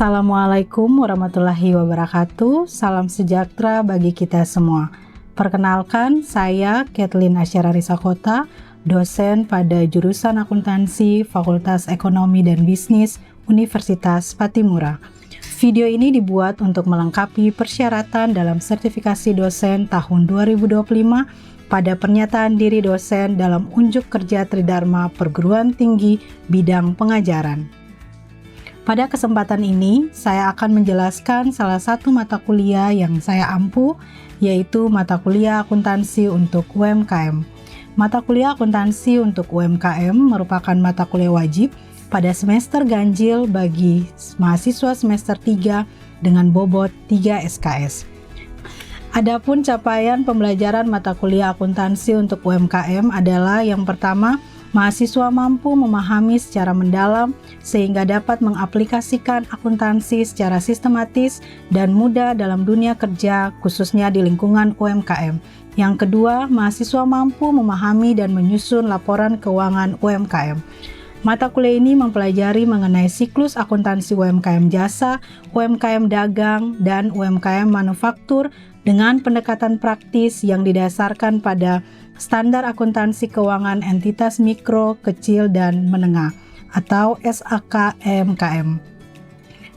Assalamualaikum warahmatullahi wabarakatuh. Salam sejahtera bagi kita semua. Perkenalkan, saya Kathleen Asyararisa Kota, dosen pada jurusan akuntansi Fakultas Ekonomi dan Bisnis Universitas Patimura. Video ini dibuat untuk melengkapi persyaratan dalam sertifikasi dosen tahun 2025 pada pernyataan diri dosen dalam unjuk kerja Tridharma Perguruan Tinggi bidang pengajaran. Pada kesempatan ini, saya akan menjelaskan salah satu mata kuliah yang saya ampu, yaitu mata kuliah akuntansi untuk UMKM. Mata kuliah akuntansi untuk UMKM merupakan mata kuliah wajib pada semester ganjil bagi mahasiswa semester 3 dengan bobot 3 SKS. Adapun capaian pembelajaran mata kuliah akuntansi untuk UMKM adalah yang pertama, mahasiswa mampu memahami secara mendalam sehingga dapat mengaplikasikan akuntansi secara sistematis dan mudah dalam dunia kerja, khususnya di lingkungan UMKM. Yang kedua, mahasiswa mampu memahami dan menyusun laporan keuangan UMKM. Mata kuliah ini mempelajari mengenai siklus akuntansi UMKM jasa, UMKM dagang, dan UMKM manufaktur dengan pendekatan praktis yang didasarkan pada standar akuntansi keuangan entitas mikro, kecil, dan menengah atau SAKMKM.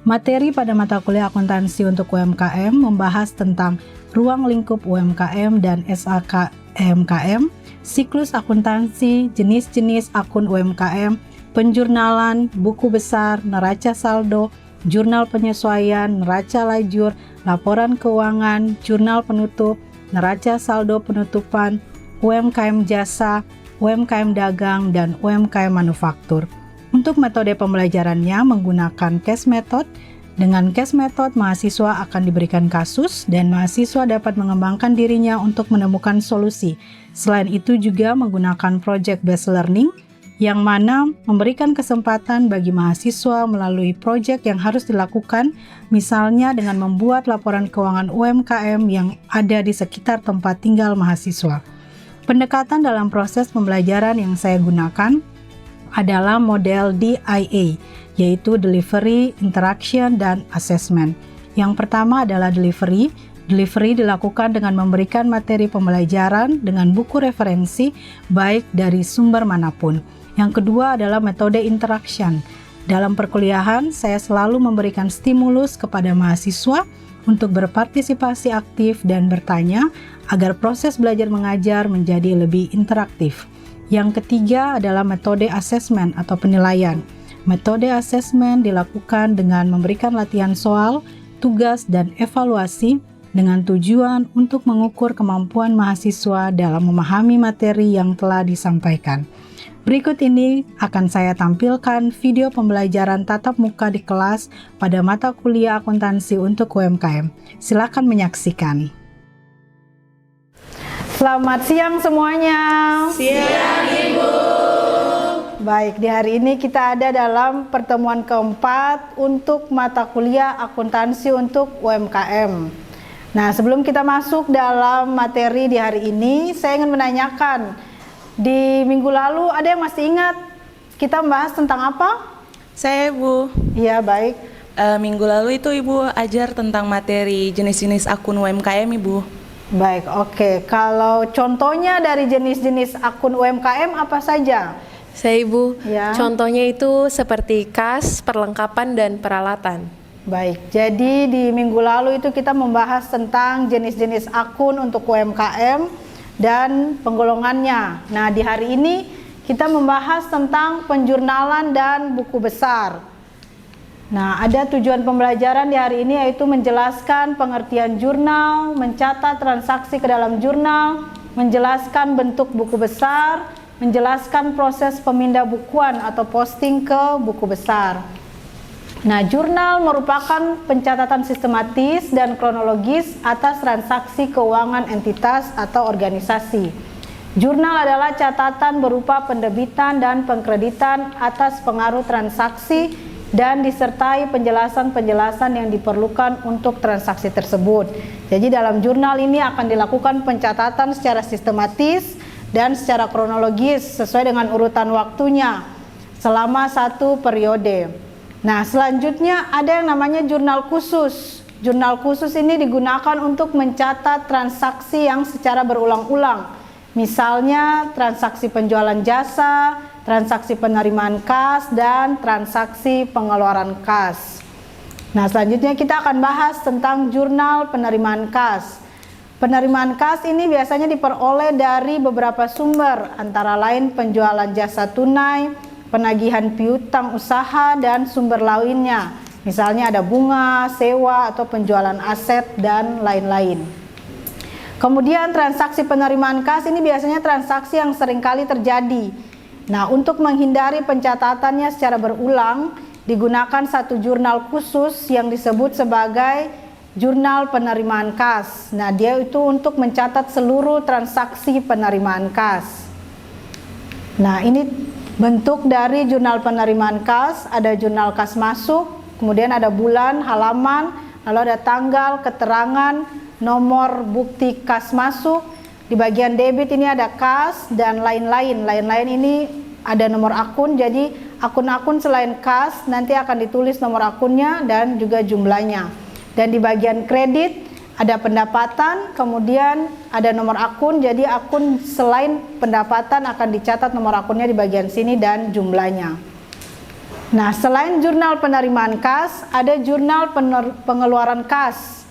Materi pada mata kuliah akuntansi untuk UMKM membahas tentang ruang lingkup UMKM dan SAKMKM, siklus akuntansi, jenis-jenis akun UMKM, penjurnalan, buku besar, neraca saldo, jurnal penyesuaian, neraca lajur, laporan keuangan, jurnal penutup, neraca saldo penutupan, UMKM jasa, UMKM dagang, dan UMKM manufaktur. Untuk metode pembelajarannya menggunakan case method. Dengan case method, mahasiswa akan diberikan kasus dan mahasiswa dapat mengembangkan dirinya untuk menemukan solusi. Selain itu juga menggunakan project based learning, yang mana memberikan kesempatan bagi mahasiswa melalui project yang harus dilakukan, misalnya dengan membuat laporan keuangan UMKM yang ada di sekitar tempat tinggal mahasiswa. Pendekatan dalam proses pembelajaran yang saya gunakan adalah model DIA, yaitu Delivery, Interaction, dan Assessment. Yang pertama adalah Delivery. Delivery dilakukan dengan memberikan materi pembelajaran dengan buku referensi, baik dari sumber manapun. Yang kedua adalah metode Interaction. Dalam perkuliahan, saya selalu memberikan stimulus kepada mahasiswa untuk berpartisipasi aktif dan bertanya agar proses belajar mengajar menjadi lebih interaktif. Yang ketiga adalah metode asesmen atau penilaian. Metode asesmen dilakukan dengan memberikan latihan soal, tugas, dan evaluasi dengan tujuan untuk mengukur kemampuan mahasiswa dalam memahami materi yang telah disampaikan. Berikut ini akan saya tampilkan video pembelajaran tatap muka di kelas pada mata kuliah akuntansi untuk UMKM. Silakan menyaksikan. Selamat siang semuanya. Siang Ibu. Baik, di hari ini kita ada dalam pertemuan keempat untuk mata kuliah akuntansi untuk UMKM. Nah, sebelum kita masuk dalam materi di hari ini, saya ingin menanyakan, di minggu lalu ada yang masih ingat kita membahas tentang apa? Saya Ibu. Iya, baik. Minggu lalu itu Ibu ajar tentang materi jenis-jenis akun UMKM Ibu. Baik, oke. Kalau contohnya dari jenis-jenis akun UMKM apa saja? Saya Ibu, Ya. Contohnya itu seperti kas, perlengkapan, dan peralatan. Baik, jadi di minggu lalu itu kita membahas tentang jenis-jenis akun untuk UMKM dan penggolongannya. Nah, di hari ini kita membahas tentang penjurnalan dan buku besar. Nah, ada tujuan pembelajaran di hari ini yaitu menjelaskan pengertian jurnal, mencatat transaksi ke dalam jurnal, menjelaskan bentuk buku besar, menjelaskan proses pemindah bukuan atau posting ke buku besar. Nah, jurnal merupakan pencatatan sistematis dan kronologis atas transaksi keuangan entitas atau organisasi. Jurnal adalah catatan berupa pendebitan dan pengkreditan atas pengaruh transaksi dan disertai penjelasan-penjelasan yang diperlukan untuk transaksi tersebut. Jadi dalam jurnal ini akan dilakukan pencatatan secara sistematis dan secara kronologis sesuai dengan urutan waktunya selama satu periode. Nah, selanjutnya ada yang namanya jurnal khusus. Jurnal khusus ini digunakan untuk mencatat transaksi yang secara berulang-ulang. Misalnya transaksi penjualan jasa, transaksi penerimaan kas, dan transaksi pengeluaran kas. Nah, selanjutnya kita akan bahas tentang jurnal penerimaan kas. Penerimaan kas ini biasanya diperoleh dari beberapa sumber, antara lain penjualan jasa tunai, penagihan piutang usaha, dan sumber lainnya. Misalnya ada bunga, sewa, atau penjualan aset, dan lain-lain. Kemudian transaksi penerimaan kas ini biasanya transaksi yang seringkali terjadi. Nah, untuk menghindari pencatatannya secara berulang, digunakan satu jurnal khusus yang disebut sebagai jurnal penerimaan kas. Nah, dia itu untuk mencatat seluruh transaksi penerimaan kas. Nah, ini bentuk dari jurnal penerimaan kas. Ada jurnal kas masuk, kemudian ada bulan, halaman, lalu ada tanggal, keterangan, nomor bukti kas masuk. Di bagian debit ini ada kas dan lain-lain. Lain-lain ini ada nomor akun, jadi akun-akun selain kas nanti akan ditulis nomor akunnya dan juga jumlahnya. Dan di bagian kredit ada pendapatan, kemudian ada nomor akun, jadi akun selain pendapatan akan dicatat nomor akunnya di bagian sini dan jumlahnya. Nah, selain jurnal penerimaan kas, ada jurnal pengeluaran kas.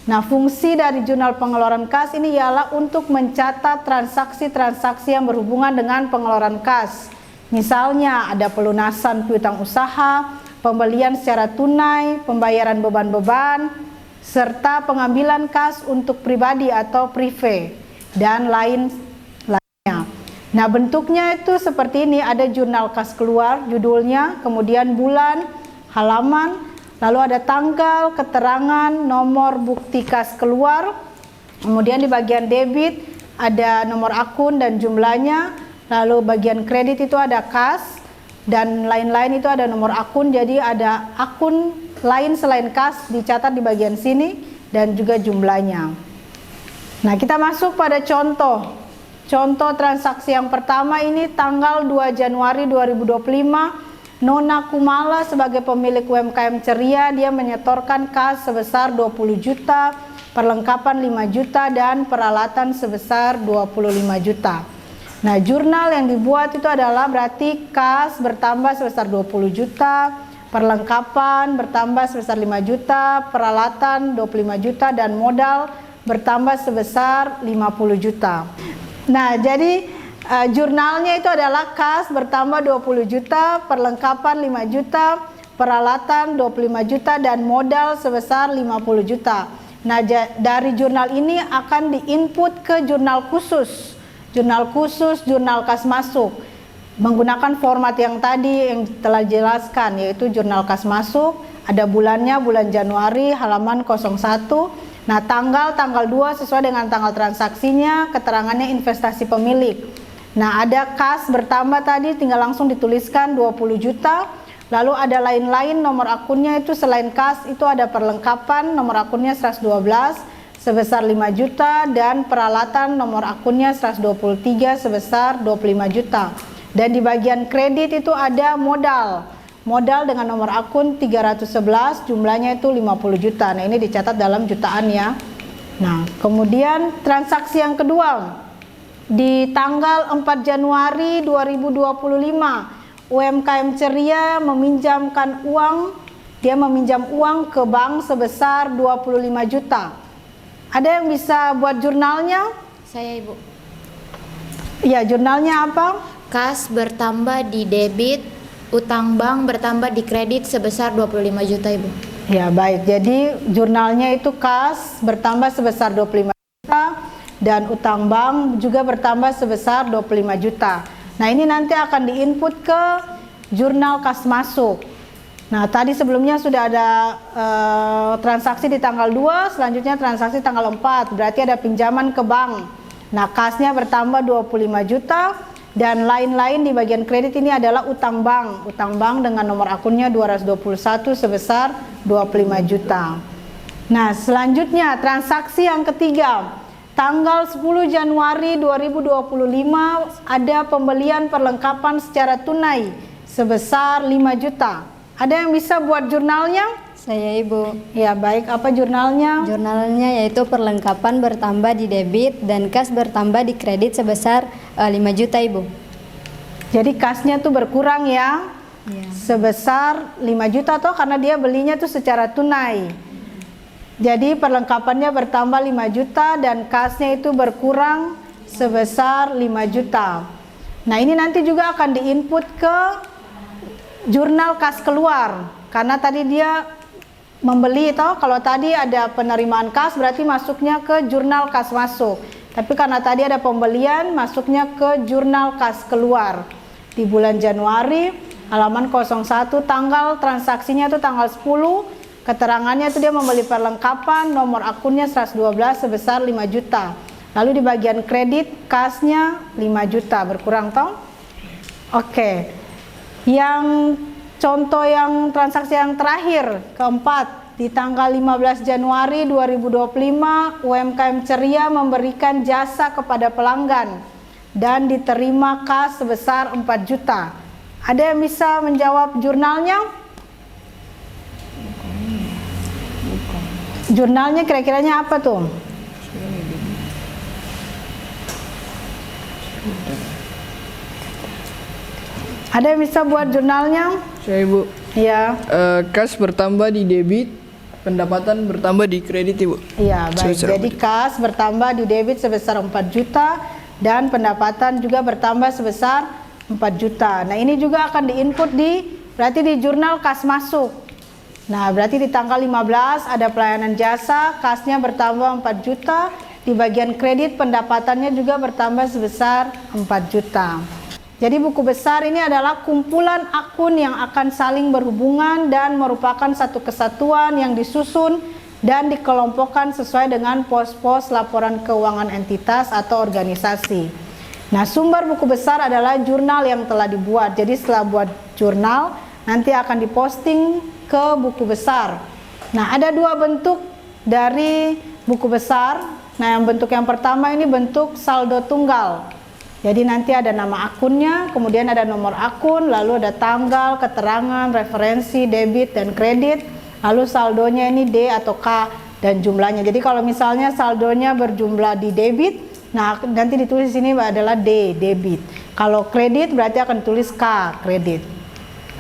Nah, fungsi dari jurnal pengeluaran kas ini ialah untuk mencatat transaksi-transaksi yang berhubungan dengan pengeluaran kas. Misalnya ada pelunasan piutang usaha, pembelian secara tunai, pembayaran beban-beban, serta pengambilan kas untuk pribadi atau prive, dan lainnya. Nah, bentuknya itu seperti ini, ada jurnal kas keluar, judulnya, kemudian bulan, halaman, lalu ada tanggal, keterangan, nomor bukti kas keluar, kemudian di bagian debit ada nomor akun dan jumlahnya, lalu bagian kredit itu ada kas, dan lain-lain itu ada nomor akun, jadi ada akun lain selain kas dicatat di bagian sini dan juga jumlahnya. Nah, kita masuk pada contoh. Contoh transaksi yang pertama ini tanggal 2 Januari 2025, Nona Kumala sebagai pemilik UMKM Ceria, dia menyetorkan kas sebesar 20 juta, perlengkapan 5 juta, dan peralatan sebesar 25 juta. Nah, jurnal yang dibuat itu adalah berarti kas bertambah sebesar 20 juta, perlengkapan bertambah sebesar 5 juta, peralatan 25 juta, dan modal bertambah sebesar 50 juta. Nah, jadi jurnalnya itu adalah kas bertambah 20 juta, perlengkapan 5 juta, peralatan 25 juta, dan modal sebesar 50 juta. Nah, dari jurnal ini akan diinput ke jurnal khusus. Jurnal khusus, jurnal kas masuk. Menggunakan format yang tadi yang telah dijelaskan, yaitu jurnal kas masuk, ada bulannya, bulan Januari, halaman 01. Nah, tanggal 2 sesuai dengan tanggal transaksinya, keterangannya investasi pemilik. Nah, ada kas bertambah tadi, tinggal langsung dituliskan 20 juta. Lalu ada lain-lain, nomor akunnya itu selain kas, itu ada perlengkapan, nomor akunnya 112 sebesar 5 juta, dan peralatan nomor akunnya 123 sebesar 25 juta. Dan di bagian kredit itu ada modal. Modal dengan nomor akun 311, jumlahnya itu 50 juta. Nah, ini dicatat dalam jutaan ya. Nah, kemudian transaksi yang kedua. Di tanggal 4 Januari 2025, UMKM Ceria meminjamkan uang, dia meminjam uang ke bank sebesar 25 juta. Ada yang bisa buat jurnalnya? Saya, Ibu. Ya, jurnalnya apa? Kas bertambah di debit, utang bank bertambah di kredit sebesar 25 juta, Ibu. Ya, baik. Jadi jurnalnya itu kas bertambah sebesar 25 juta dan utang bank juga bertambah sebesar 25 juta. Nah, ini nanti akan diinput ke jurnal kas masuk. Nah, tadi sebelumnya sudah ada transaksi di tanggal 2, selanjutnya transaksi tanggal 4. Berarti ada pinjaman ke bank. Nah, kasnya bertambah 25 juta. Dan lain-lain di bagian kredit ini adalah utang bank. Utang bank dengan nomor akunnya 221 sebesar 25 juta. Nah, selanjutnya transaksi yang ketiga. Tanggal 10 Januari 2025 ada pembelian perlengkapan secara tunai sebesar 5 juta. Ada yang bisa buat jurnalnya? Saya Ibu. Ya, baik. Apa jurnalnya? Jurnalnya yaitu perlengkapan bertambah di debit dan kas bertambah di kredit sebesar 5 juta Ibu. Jadi kasnya tuh berkurang ya? Ya. Sebesar 5 juta toh, karena dia belinya tuh secara tunai. Jadi perlengkapannya bertambah 5 juta dan kasnya itu berkurang sebesar 5 juta. Nah, ini nanti juga akan diinput ke jurnal kas keluar, karena tadi dia membeli toh. Kalau tadi ada penerimaan kas berarti masuknya ke jurnal kas masuk, tapi karena tadi ada pembelian masuknya ke jurnal kas keluar. Di bulan Januari halaman 01, tanggal transaksinya itu tanggal 10, keterangannya itu dia membeli perlengkapan, nomor akunnya 112 sebesar 5 juta. Lalu di bagian kredit kasnya 5 juta, berkurang toh. Oke. Yang contoh yang transaksi yang terakhir, keempat, di tanggal 15 Januari 2025 UMKM Ceria memberikan jasa kepada pelanggan dan diterima kas sebesar 4 juta. Ada yang bisa menjawab jurnalnya? Jurnalnya kira-kiranya apa tuh? Ada yang bisa buat jurnalnya? Saya Ibu. Iya. Kas bertambah di debit, pendapatan bertambah di kredit Ibu. Iya, baik. Sebesar Jadi 4 juta. kas bertambah di debit sebesar 4 juta dan pendapatan juga bertambah sebesar 4 juta. Nah, ini juga akan diinput berarti di jurnal kas masuk. Nah, berarti di tanggal 15 ada pelayanan jasa, kasnya bertambah 4 juta, di bagian kredit pendapatannya juga bertambah sebesar 4 juta. Jadi buku besar ini adalah kumpulan akun yang akan saling berhubungan dan merupakan satu kesatuan yang disusun dan dikelompokkan sesuai dengan pos-pos laporan keuangan entitas atau organisasi. Nah, sumber buku besar adalah jurnal yang telah dibuat. Jadi setelah buat jurnal, nanti akan diposting ke buku besar. Nah, ada dua bentuk dari buku besar. Nah, yang bentuk yang pertama ini bentuk saldo tunggal. Jadi nanti ada nama akunnya, kemudian ada nomor akun, lalu ada tanggal, keterangan, referensi, debit, dan kredit. Lalu saldonya ini D atau K dan jumlahnya. Jadi kalau misalnya saldonya berjumlah di debit, nah nanti ditulis sini adalah D, debit. Kalau kredit berarti akan tulis K, kredit.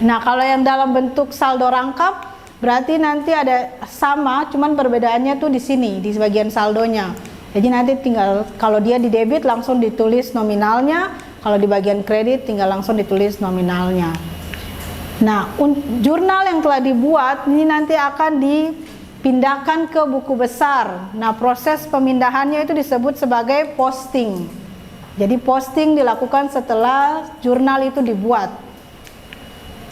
Nah, kalau yang dalam bentuk saldo rangkap, berarti nanti ada sama, cuman perbedaannya tuh di sini, di bagian saldonya. Jadi nanti tinggal kalau dia di debit langsung ditulis nominalnya, kalau di bagian kredit tinggal langsung ditulis nominalnya. Nah, jurnal yang telah dibuat ini nanti akan dipindahkan ke buku besar. Nah, proses pemindahannya itu disebut sebagai posting. Jadi posting dilakukan setelah jurnal itu dibuat.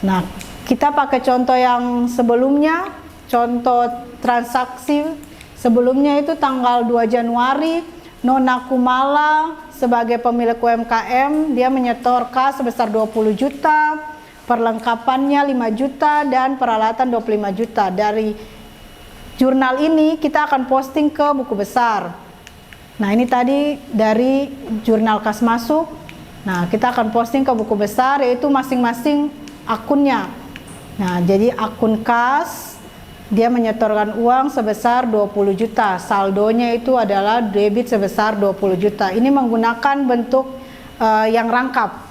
Nah, kita pakai contoh yang sebelumnya, contoh transaksi sebelumnya itu tanggal 2 Januari, Nona Kumala sebagai pemilik UMKM, dia menyetor kas sebesar 20 juta, perlengkapannya 5 juta, dan peralatan 25 juta. Dari jurnal ini kita akan posting ke buku besar. Nah, ini tadi dari jurnal kas masuk. Nah, kita akan posting ke buku besar, yaitu masing-masing akunnya. Nah, jadi akun kas, dia menyetorkan uang sebesar 20 juta. Saldonya itu adalah debit sebesar 20 juta. Ini menggunakan bentuk yang rangkap.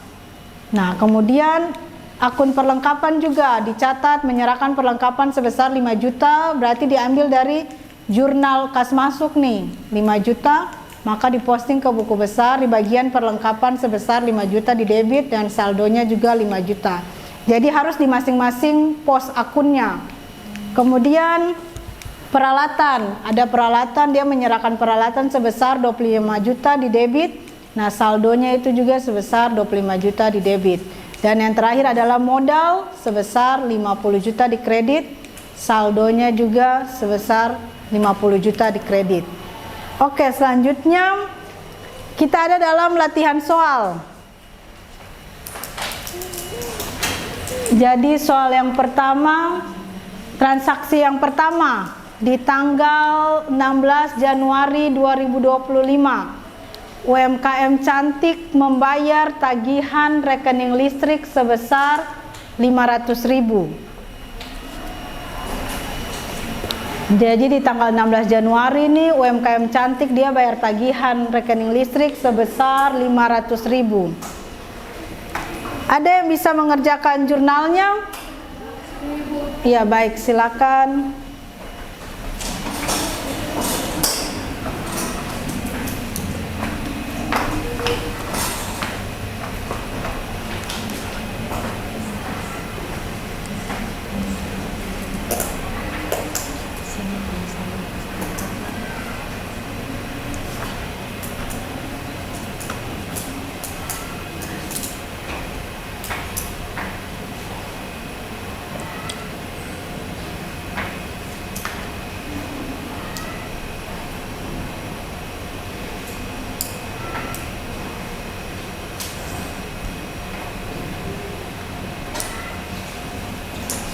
Nah, kemudian akun perlengkapan juga dicatat menyerahkan perlengkapan sebesar 5 juta. Berarti diambil dari jurnal kas masuk nih, 5 juta. Maka diposting ke buku besar di bagian perlengkapan sebesar 5 juta di debit dan saldonya juga 5 juta. Jadi harus di masing-masing pos akunnya. Kemudian peralatan, ada peralatan, dia menyerahkan peralatan sebesar 25 juta di debit. Nah, saldonya itu juga sebesar 25 juta di debit. Dan yang terakhir adalah modal sebesar 50 juta di kredit. Saldonya juga sebesar 50 juta di kredit. Oke, selanjutnya kita ada dalam latihan soal. Jadi soal yang pertama, transaksi yang pertama di tanggal 16 Januari 2025, UMKM Cantik membayar tagihan rekening listrik sebesar 500.000. Jadi di tanggal 16 Januari nih UMKM Cantik dia bayar tagihan rekening listrik sebesar 500.000. Ada yang bisa mengerjakan jurnalnya? Iya, baik, silakan.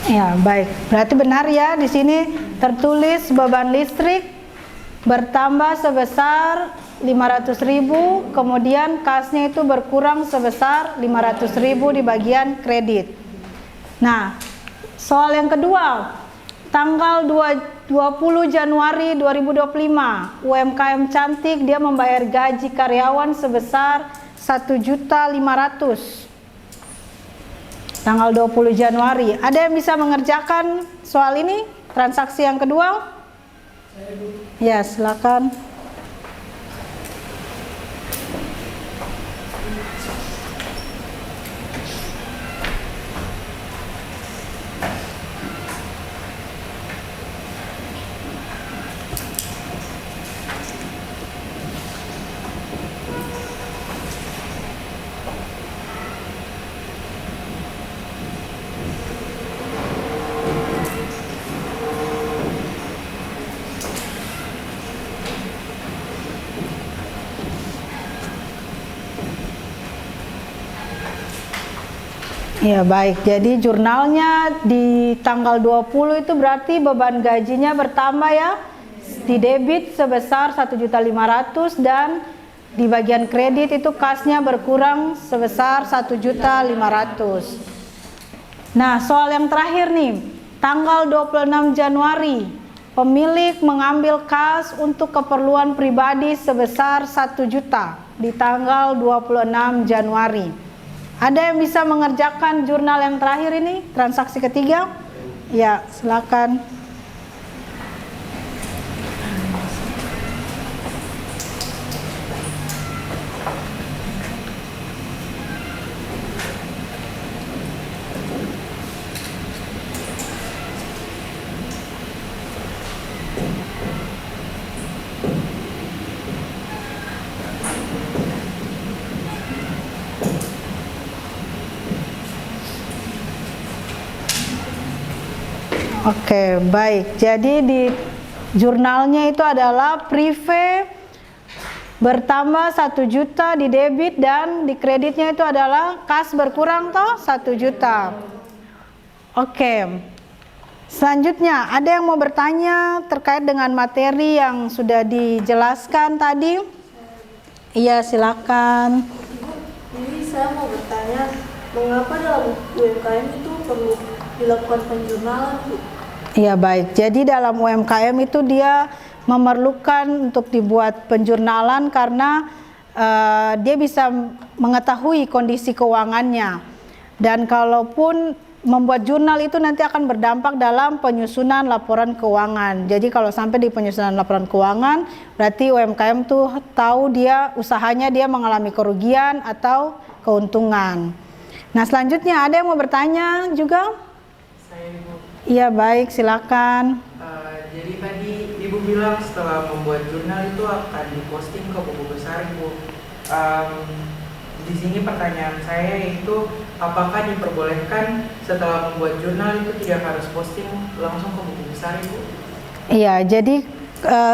Ya, baik. Berarti benar ya, di sini tertulis beban listrik bertambah sebesar 500.000, kemudian kasnya itu berkurang sebesar 500.000 di bagian kredit. Nah, soal yang kedua, tanggal 20 Januari 2025, UMKM Cantik dia membayar gaji karyawan sebesar 1.500.000. Tanggal 20 Januari. Ada yang bisa mengerjakan soal ini? Transaksi yang kedua? Ya, silakan. Ya, baik. Jadi jurnalnya di tanggal 20 itu berarti beban gajinya bertambah ya. Di debit sebesar 1.500.000 dan di bagian kredit itu kasnya berkurang sebesar 1.500.000. Nah, soal yang terakhir nih. Tanggal 26 Januari, pemilik mengambil kas untuk keperluan pribadi sebesar 1 juta di tanggal 26 Januari. Ada yang bisa mengerjakan jurnal yang terakhir ini, transaksi ketiga? Ya, silakan. Oke, baik. Jadi di jurnalnya itu adalah prive bertambah 1 juta di debit dan di kreditnya itu adalah kas berkurang toh 1 juta. Oke. Selanjutnya, ada yang mau bertanya terkait dengan materi yang sudah dijelaskan tadi? Iya, silakan. Jadi saya mau bertanya, mengapa dalam UMKM itu perlu dilakukan penjurnalan, Bu? Iya, baik. Jadi dalam UMKM itu dia memerlukan untuk dibuat penjurnalan karena dia bisa mengetahui kondisi keuangannya. Dan kalaupun membuat jurnal itu nanti akan berdampak dalam penyusunan laporan keuangan. Jadi kalau sampai di penyusunan laporan keuangan, berarti UMKM tuh tahu dia usahanya dia mengalami kerugian atau keuntungan. Nah, selanjutnya ada yang mau bertanya juga? Saya, Ibu. Iya, baik, silakan. Jadi tadi Ibu bilang setelah membuat jurnal itu akan diposting ke buku besar, Ibu. Di sini pertanyaan saya yaitu apakah diperbolehkan setelah membuat jurnal itu tidak harus posting langsung ke buku besar, Ibu? Iya, jadi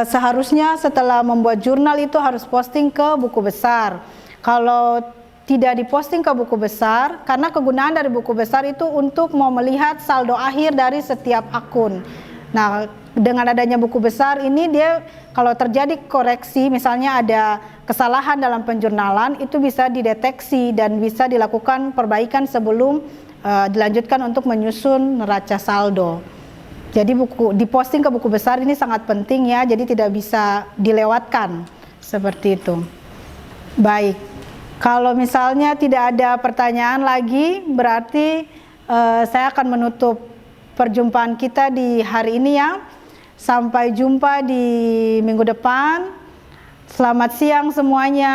seharusnya setelah membuat jurnal itu harus posting ke buku besar. Kalau tidak diposting ke buku besar, karena kegunaan dari buku besar itu untuk mau melihat saldo akhir dari setiap akun. Nah, dengan adanya buku besar ini dia kalau terjadi koreksi, misalnya ada kesalahan dalam penjurnalan, itu bisa dideteksi dan bisa dilakukan perbaikan sebelum dilanjutkan untuk menyusun neraca saldo. Jadi diposting ke buku besar ini sangat penting ya, jadi tidak bisa dilewatkan seperti itu. Baik, kalau misalnya tidak ada pertanyaan lagi, berarti saya akan menutup perjumpaan kita di hari ini ya. Sampai jumpa di minggu depan. Selamat siang semuanya.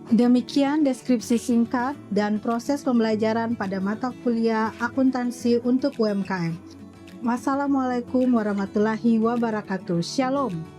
Demikian deskripsi singkat dan proses pembelajaran pada mata kuliah akuntansi untuk UMKM. Wassalamualaikum warahmatullahi wabarakatuh. Shalom.